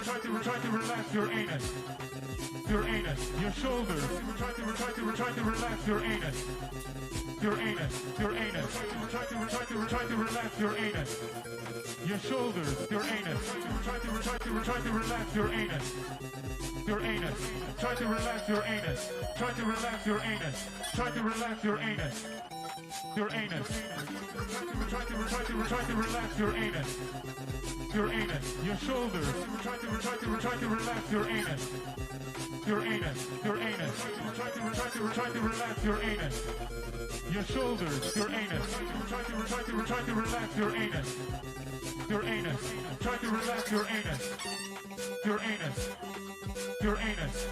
relax your anus. Your anus, your shoulders. Try to relax your anus. Your anus, your anus. Try to relax your anus. Your shoulders, your anus. Try to relax your anus. Your anus. Try to relax your anus. Try to relax your anus. Try to relax your anus. Your anus. Try to relax your anus. Your anus. Your shoulders. Try to relax your anus. Your anus. Your anus. Try to relax your anus. Your shoulders. Your anus. Try to relax your anus. Your anus. Try to relax your anus. Your anus. Your anus.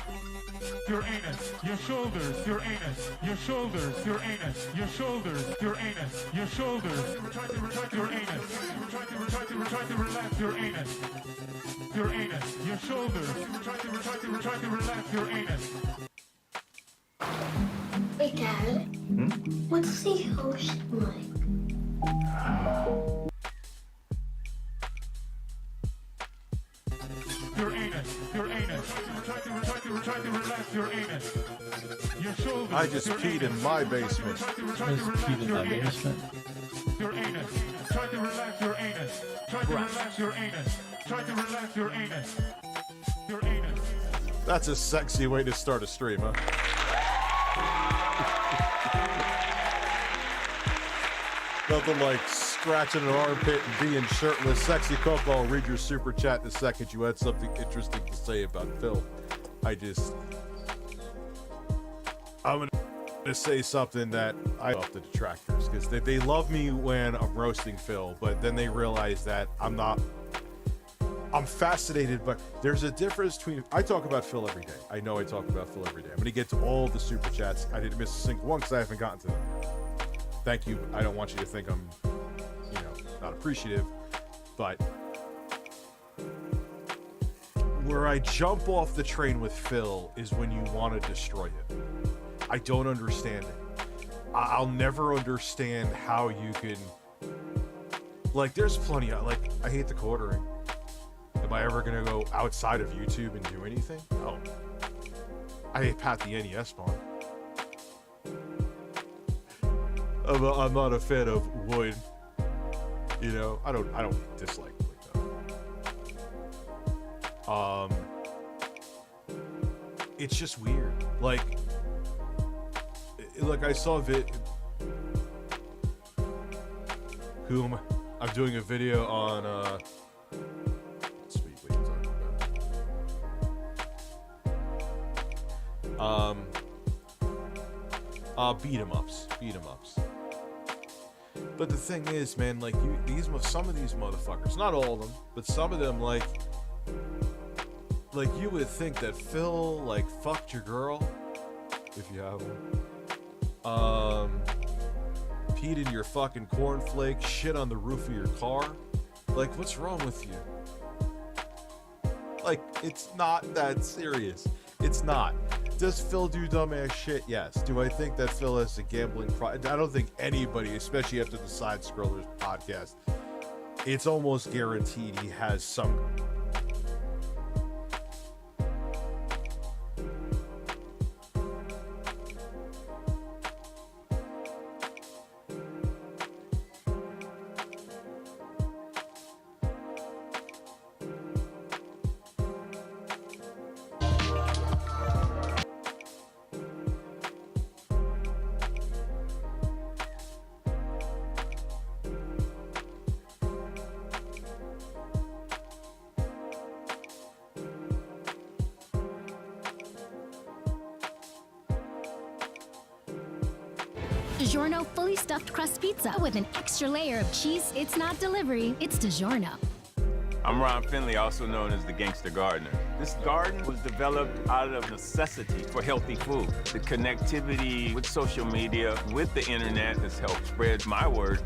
Your anus, your shoulders, your anus, your shoulders, your anus, your shoulders, your anus, your shoulders. Try to your anus. Try to relax your anus. Your anus, your shoulders. Try to relax your anus. Hey, Dad. What's the ocean like? Your anus, your anus. Try to relax your anus. Your shoulders. I just peed in my basement. Peed in my basement. Your anus. Try to relax your anus. Try to relax your anus. Try to relax your anus. Your anus. That's a sexy way to start a stream, huh? Nothing like scratching an armpit and being shirtless. Sexy Coco, I'll read your super chat the second you had something interesting to say about Phil. I'm gonna say something that I love the detractors, because they love me when I'm roasting Phil, but then they realize that I'm fascinated, but there's a difference between, I talk about Phil every day. I know I talk about Phil every day. I'm gonna get to all the super chats. I didn't miss a single one because I haven't gotten to them. Thank you. I don't want you to think I'm, not appreciative, but where I jump off the train with Phil is when you want to destroy it. I don't understand it. I'll never understand how you can, there's plenty of, I hate the quartering. Am I ever going to go outside of YouTube and do anything? No. I hate Pat the NES spawn. I'm not a fan of wood. I don't dislike it like that. It's just weird. Like I saw whom I'm doing a video on sweet, what are you talking about? Beat 'em ups. But the thing is, man, some of these motherfuckers, not all of them, but some of them, you would think that Phil, fucked your girl, if you have one, peed in your fucking cornflakes, shit on the roof of your car. What's wrong with you? It's not that serious. It's not. Does Phil do dumbass shit? Yes. Do I think that Phil has a gambling problem? I don't think anybody, especially after the Side Scrollers podcast, it's almost guaranteed he has some... DiGiorno fully stuffed crust pizza with an extra layer of cheese. It's not delivery, it's DiGiorno. I'm Ron Finley, also known as the Gangster Gardener. This garden was developed out of necessity for healthy food. The connectivity with social media, with the internet, has helped spread my word.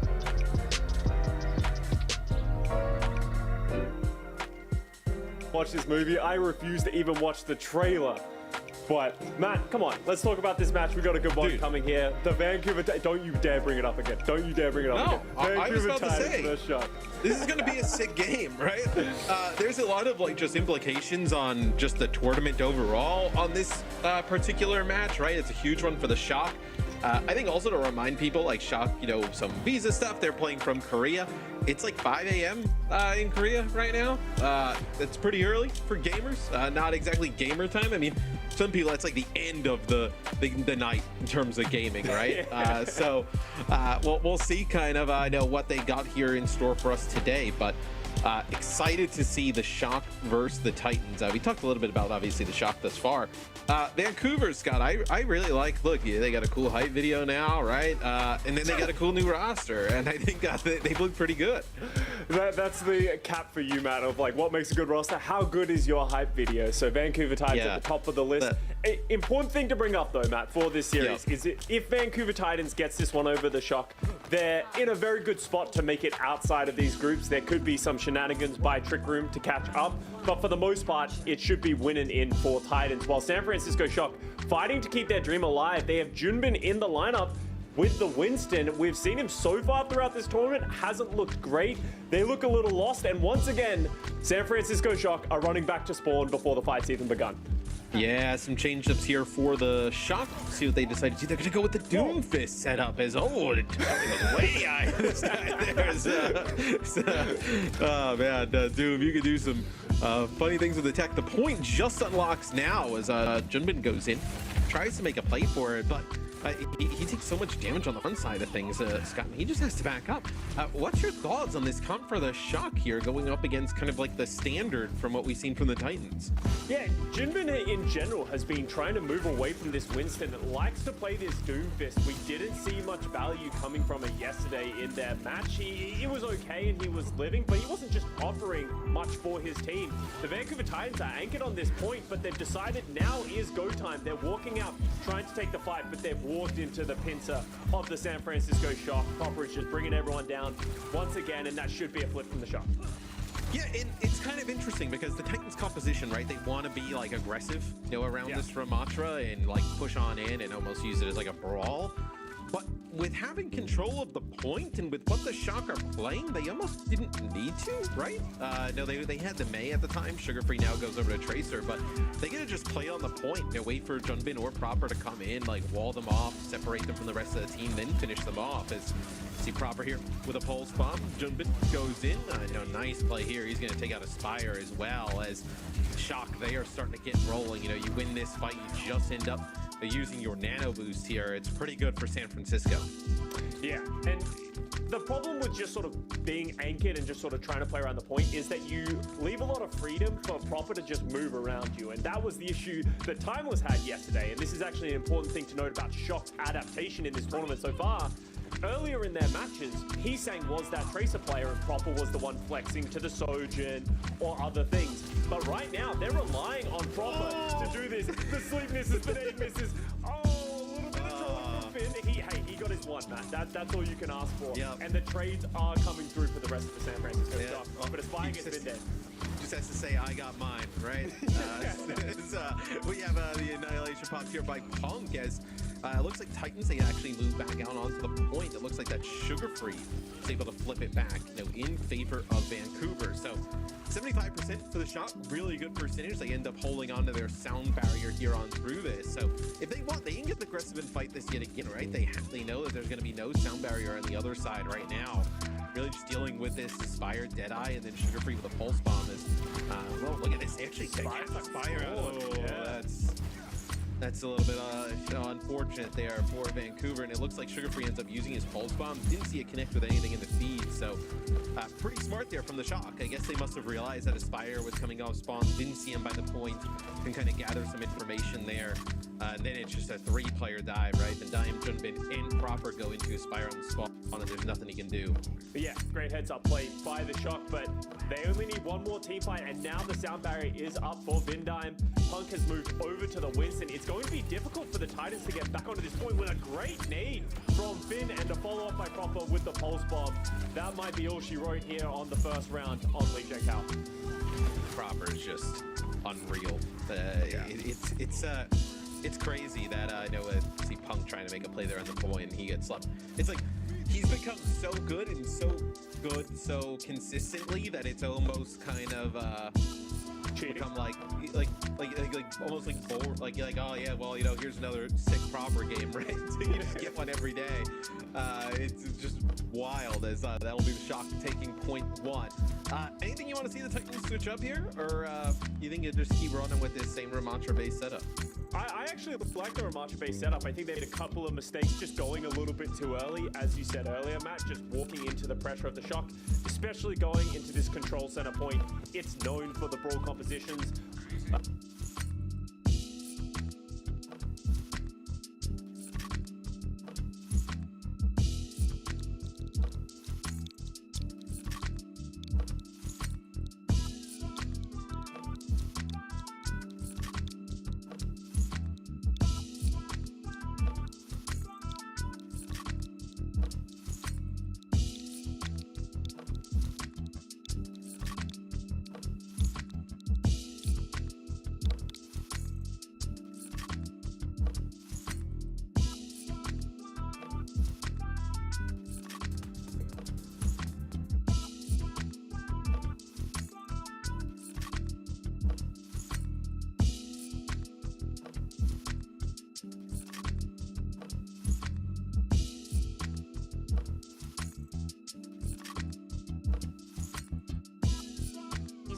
Watch this movie, I refuse to even watch the trailer. But Matt, come on, let's talk about this match. We got a good one coming here. The Vancouver. Don't you dare bring it up again. Don't you dare bring it up again. I was about to Titans say versus Shark. this is going to be a sick game, right? There's a lot of like just implications on just the tournament overall on this particular match, right? It's a huge one for the Shock. I think also to remind people, like Shock, you know, some visa stuff. They're playing from Korea. It's like 5 a.m. In Korea right now. It's pretty early for gamers. Not exactly gamer time. I mean, some people, that's like the end of the night in terms of gaming, right? So we'll see kind of what they got here in store for us today, but excited to see the Shock versus the Titans. We talked a little bit about obviously the Shock thus far. Vancouver, Scott, I really like, look, yeah, they got a cool hype video now, right? And then they got a cool new roster, and I think they look pretty good. That's the cap for you, Matt, of like what makes a good roster. How good is your hype video? So Vancouver Titans at the top of the list. Important thing to bring up though, Matt, for this series is if Vancouver Titans gets this one over the Shock, they're in a very good spot to make it outside of these groups. There could be some shenanigans by Trick Room to catch up, but for the most part, it should be winning in for Titans. While San Francisco Shock fighting to keep their dream alive, they have Junbin in the lineup with the Winston. We've seen him so far throughout this tournament, hasn't looked great. They look a little lost, and once again, San Francisco Shock are running back to spawn before the fight's even begun. Yeah, some change-ups here for the Shock. See what they decide to do. They're going to go with the Doomfist setup as, oh man, Doom, you can do some funny things with the tech. The point just unlocks now as Junbin goes in, tries to make a play for it, but he takes so much damage on the front side of things, Scott, and he just has to back up. What's your thoughts on this comp for the Shock here, going up against kind of like the standard from what we've seen from the Titans? Yeah, Junbin in general has been trying to move away from this Winston. Likes to play this Doomfist. We didn't see much value coming from it yesterday in their match. He was okay and he was living, but he wasn't just offering much for his team. The Vancouver Titans are anchored on this point, but they've decided now is go time. They're walking out, trying to take the fight, but they've walked into the pincer of the San Francisco Shock. Popper is just bringing everyone down once again, and that should be a flip from the Shock. Yeah, and it's kind of interesting because the Titans' composition, right? They want to be like aggressive, you know, around this Ramatra and like push on in and almost use it as like a brawl. But with having control of the point and with what the Shock are playing, they almost didn't need to, right? No, they had the May at the time. Sugar Free now goes over to Tracer, but they get to just play on the point, you know, wait for Junbin or Proper to come in, like wall them off, separate them from the rest of the team, then finish them off. As see Proper here with a pulse bomb. Junbin goes in. Nice play here. He's going to take out a Spire as well as Shock. They are starting to get rolling. You know, you win this fight, you just end up using your nano boost here. It's pretty good for San Francisco. Yeah, and the problem with just sort of being anchored and just sort of trying to play around the point is that you leave a lot of freedom for Proper to just move around you, and that was the issue that Timeless had yesterday. And this is actually an important thing to note about Shock's adaptation in this tournament so far. Earlier in their matches, Heesang was that Tracer player and Proper was the one flexing to the Sojin or other things. But right now, they're relying on Proper to do this. The sleep misses, the nade misses. Oh, a little bit of trouble from Finn. He got his one, Matt. That's all you can ask for. Yep. And the trades are coming through for the rest of the San Francisco Shock. But Aspire has been there. Just has to say, I got mine, right? We have the Annihilation popped here by Punk as it looks like Titans, they actually move back out onto the point. It looks like that Sugar Free is able to flip it back, in favor of Vancouver. So 75% for the Shock, really good percentage. They end up holding on to their sound barrier here on through this. So if they want, they can get aggressive and fight this yet again, right? They know that there's going to be no sound barrier on the other side right now. Really just dealing with this Aspire, Deadeye, and then Sugar Free with a Pulse Bomb is, well, look at this. They actually take Aspire. That's a little bit unfortunate there for Vancouver, and it looks like Sugar Free ends up using his Pulse Bomb. Didn't see it connect with anything in the feed, so pretty smart there from the Shock. I guess they must have realized that Aspire was coming off spawn, didn't see him by the point, can kind of gather some information there. And then it's just a three-player dive, right? Then Dime, Junbin, and Proper go into Aspire on the spawn, and there's nothing he can do. But yeah, great heads-up play by the Shock, but they only need one more team fight, and now the sound barrier is up for Vindime. Punk has moved over to the Winston. It's going to be difficult for the Titans to get back onto this point with a great nade from Finn and a follow-up by Proper with the Pulse Bomb. That might be all she wrote here on the first round on Lee Cal. Proper is just unreal. It's it's crazy that I know I see Punk trying to make a play there on the point and he gets slumped. It's like he's become so good so consistently that it's almost kind of become like almost like bored, like oh yeah, well, you know, here's another sick proper game, right? So you just get one every day. It's just wild, as that'll be the shock taking point 1. Anything you want to see the Titans switch up here, or you think you just keep running with this same Ramantra based setup? I actually like the Ramantra based setup. I think they made a couple of mistakes just going a little bit too early, as you said earlier, Matt, just walking into the pressure of the shock, especially going into this control center point. It's known for the brawl compositions.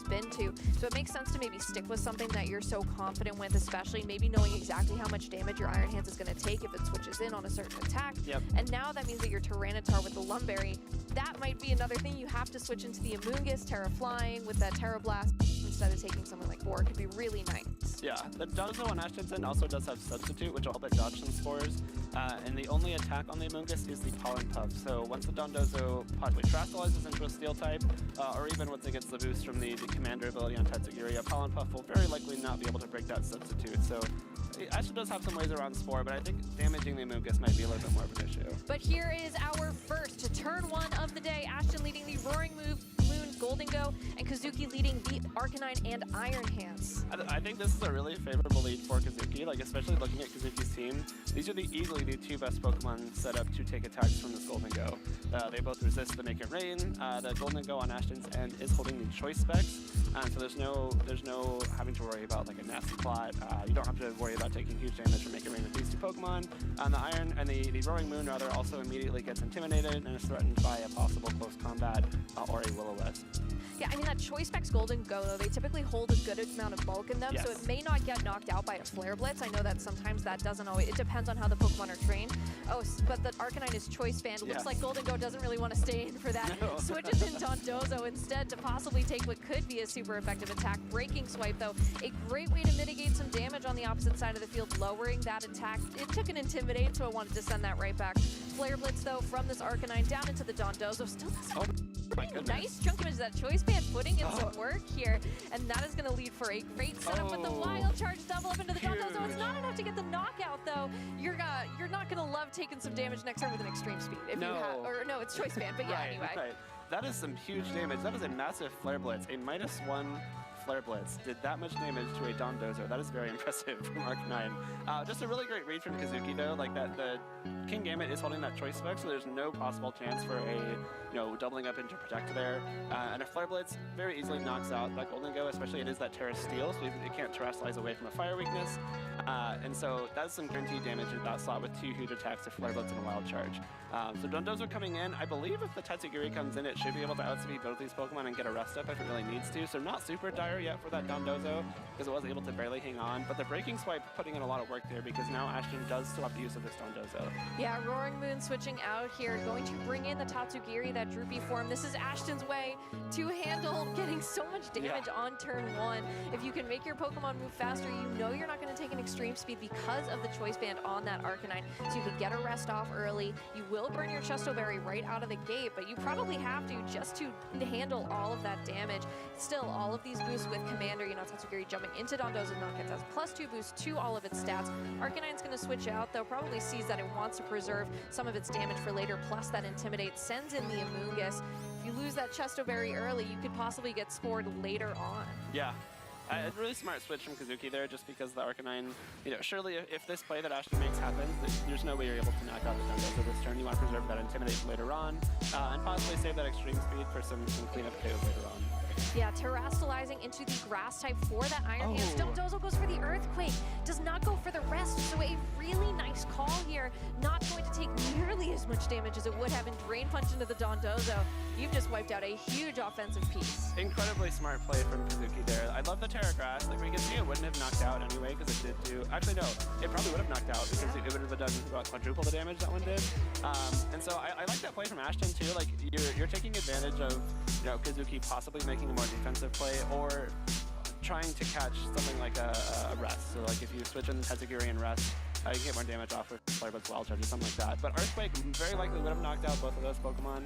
been to. So it makes sense to maybe stick with something that you're so confident with, especially maybe knowing exactly how much damage your Iron Hands is going to take if it switches in on a certain attack. Yep. And now that means that your Tyranitar with the Lumberry, that might be another thing. You have to switch into the Amoonguss, Terra Flying with that Terra Blast instead of taking something like Boar. It could be really nice. Yeah, the Dondozo on Ashton also does have Substitute, which will help it dodge some spores. And the only attack on the Amoonguss is the Pollen Puff. So once the Dondozo possibly Terastallizes into a Steel type, or even once it gets the boost from the Commander ability on Tatsugiri, Pollen Puff will very likely not be able to break that Substitute. So Ashton does have some ways around Spore, but I think damaging the Amoonguss might be a little bit more of an issue. But here is our first to turn one of the day. Ashton leading the Roaring Moon, Golden Go, and Kazuki leading the Arcanine and Iron Hands. I think this is a really favorable lead for Kazuki, like especially looking at Kazuki's team. These are easily the two best Pokemon set up to take attacks from this Golden Go. They both resist the Make It Rain. The Golden Go on Ashton's end is holding the Choice Specs, so there's no having to worry about like a nasty plot. You don't have to worry about taking huge damage from Make It Rain with these two Pokemon. The Iron and the Roaring Moon rather also immediately gets intimidated and is threatened by a possible close combat or a Will-O-Wisp. Yeah, I mean, that Choice Specs Golden Go, though, they typically hold a good amount of bulk in them, yes. So it may not get knocked out by a Flare Blitz. I know that sometimes that doesn't always, it depends on how the Pokemon are trained. Oh, but the Arcanine is Choice Band. Looks like Golden Go doesn't really want to stay in for that. No. Switches in Dondozo instead to possibly take what could be a super effective attack. Breaking Swipe, though, a great way to mitigate some damage on the opposite side of the field, lowering that attack. It took an Intimidate, so I wanted to send that right back. Flare Blitz, though, from this Arcanine down into the Dondozo. Still does nice chunk of that Choice Band putting in some work here, and that is going to lead for a great setup with the Wild Charge double up into the Dondozo. It's not enough to get the knockout, though. You're not going to love taking some damage next turn with an Extreme Speed. If you have, or no, it's Choice Band, but yeah, anyway. Right. That is some huge damage. That is a massive Flare Blitz. A -1 Flare Blitz did that much damage to a Dondozo. That is very impressive from Arcanine. Just a really great read from Kazuki, though. Like that, the King Gambit is holding that Choice Spec, so there's no possible chance for a doubling up into Protect there. And a Flare Blitz very easily knocks out that Golden Go, especially it is that Terra Steel, so it can't Terastallize away from a Fire weakness. And so that's some guaranteed damage in that slot with two huge attacks of Flare Blitz and a Wild Charge. So Dondozo coming in, I believe if the Tatsugiri comes in, it should be able to outspeed both these Pokemon and get a rest up if it really needs to. So not super dire yet for that Dondozo, because it was able to barely hang on. But the Breaking Swipe putting in a lot of work there, because now Ashton does still have the use of this Dondozo. Yeah, Roaring Moon switching out here, going to bring in the Tatsugiri, that droopy form. This is Ashton's way to handle getting so much damage on turn one. If you can make your Pokemon move faster, you know you're not going to take an Extreme Speed because of the Choice Band on that Arcanine. So you can get a rest off early. You will burn your Chesto Berry right out of the gate, but you probably have to just to handle all of that damage. Still, all of these boosts with Commander, Tatsugiri jumping into Dondozo Knockout has +2 boost to all of its stats. Arcanine's going to switch out, though, probably sees that it wants to preserve some of its damage for later, plus that Intimidate sends in the Amoonguss. If you lose that Chesto Berry early, you could possibly get spored later on. Yeah. A really smart switch from Kazuki there, just because the Arcanine, you know, surely if this play that Ashton makes happens, there's no way you're able to knock out the Dondozo this turn. You want to preserve that Intimidate for later on, and possibly save that Extreme Speed for some cleanup KOs later on. Yeah, terastallizing into the grass type for that Iron Hands. Dondozo goes for the Earthquake, does not go for the rest, so a really nice call here. Not going to take nearly as much damage as it would have in Drain Punch into the Dondozo. You've just wiped out a huge offensive piece. Incredibly smart play from Kazuki there. I love the Terra Grass. Like, we can see it wouldn't have knocked out anyway, because it did do... Actually, no, it probably would have knocked out, because it would have done about quadruple the damage that one did. And so I like that play from Ashton, too. Like, you're taking advantage of, you know, Kazuki possibly making a more defensive play, or trying to catch something like a rest. So like if you switch in Tetsugiri and rest, you can get more damage off with Flare Blitz Wild Charge or something like that. But Earthquake very likely would have knocked out both of those Pokemon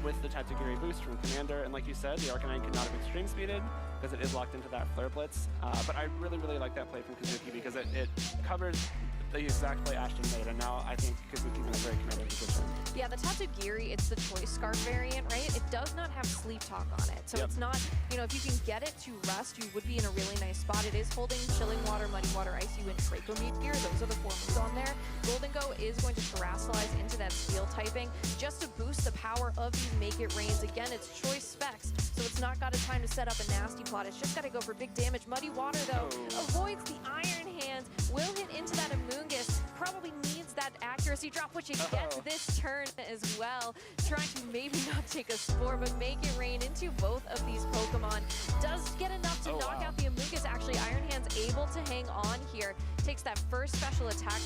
with the Tetsugiri boost from Commander. And like you said, the Arcanine could not have Extreme Speeded because it is locked into that Flare Blitz. But I really, really like that play from Kazuki because it covers the exact play Ashton made, and now I think Kazuki's in a very committed position. Yeah, the Tatsugiri, it's the Choice Scarf variant, right? It does not have Sleep Talk on it. So it's not, you know, if you can get it to rest, you would be in a really nice spot. It is holding Chilling Water, Muddy Water, Ice You, and Draco Meteor. Those are the 4 moves on there. Golden Go is going to terastallize into that Steel typing just to boost the power of these Make It Rains. Again, it's Choice Specs, so it's not got a time to set up a nasty plot. It's just got to go for big damage. Muddy Water, though, avoids the Iron Hands, will hit into that Amoonguss, probably needs that accuracy drop, which it gets this turn as well. Trying to maybe not take a Spore, but Make It Rain into both of these Pokemon. Does get enough to knock out the Amoonguss. Actually, Iron Hands able to hang on here. Takes that first special attack.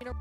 You know,